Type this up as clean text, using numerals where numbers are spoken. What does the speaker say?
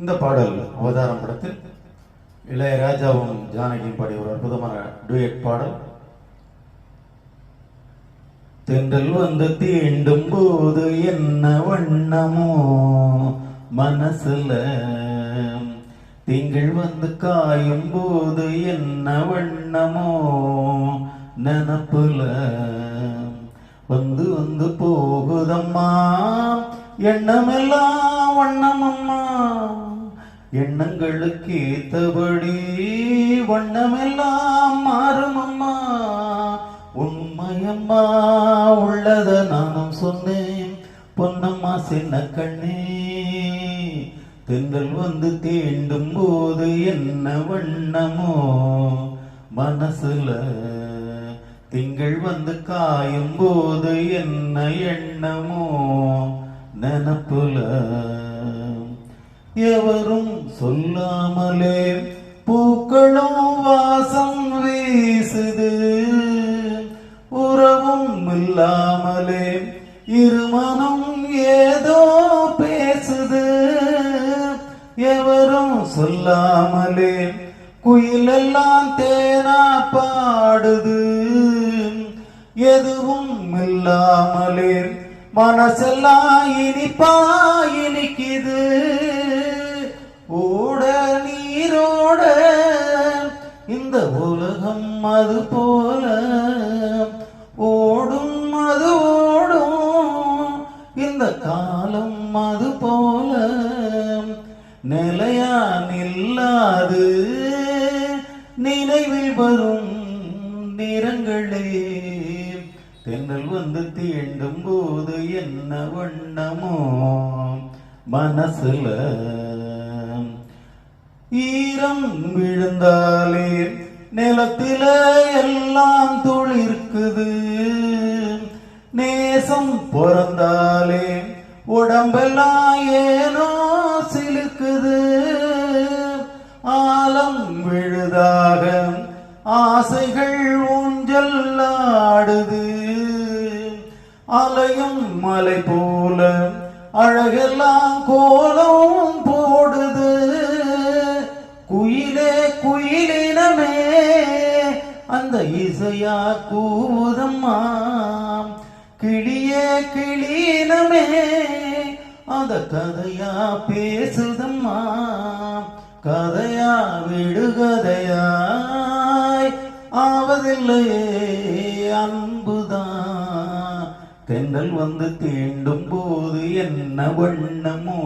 இந்த பாடல் அவதாரம் படத்தில் இளையராஜாவும் ஜானகியும் பாடிய ஒரு அற்புதமான டூயட் பாடல். தென்றல் வந்து தீண்டும் போது என்ன வண்ணமோ மனசுல, திங்கள் வந்து காயும் போது என்ன வண்ணமோ நினப்புல, வந்து வந்து போகுதம்மா எண்ணமெல்லாம் வண்ணமம்மா, எண்ணங்களுக்கு ஏத்தபடி வண்ணமெல்லாம் மாறுமம்மா, உண்மையம்மா உள்ளத நானும் சொன்னேன் பொன்னம்மா சின்ன கண்ணே, தென்றல் வந்து தீண்டும் போது என்ன வண்ணமோ மனசுல, திங்கள் வந்து காயும் போது என்ன எண்ணமோ நினப்புல, எவரும் சொல்லாமலே பூக்களும் வாசம் வீசுது, உறவும் இல்லாமலே இருமனம் ஏதோ பேசுது, எவரும் சொல்லாமலே குயிலெல்லாம் தேனா பாடுது, எதுவும் இல்லாமலே மனசெல்லாம் இனிப்பா இனிக்குது, ஓட நீரோட இந்த உலகம் அது போல ஓடும், அது ஓடும் இந்த காலம் அது போல நிலையா நில்லாது நினைவில் வரும் நிறங்களே, தென்றல் வந்து தீண்டும் போது என்ன வண்ணமோ மனசுல, ஈரம் விழுந்தாலே நிலத்தில எல்லாம் துளிர்க்குது, நேசம் பிறந்தாலே உடம்பெல்லாம் ஏனோ சிலுக்குது, ஆலம் விழுதாக ஆசைகள் ஊஞ்சல் ஆடுது, அலையும் மலை போல அழகெல்லாம் கோலம் போடுது, குயிலே குயிலினமே அந்த இசையா கூதம்மா, கிளியே கிளீனமே அந்த கதையா பேசுதம்மா, கதையா விடுகதையாய் ஆவதில்லையே அன்புதான், தென்றல் வந்து தீண்டும் போது என்ன வண்ணமோ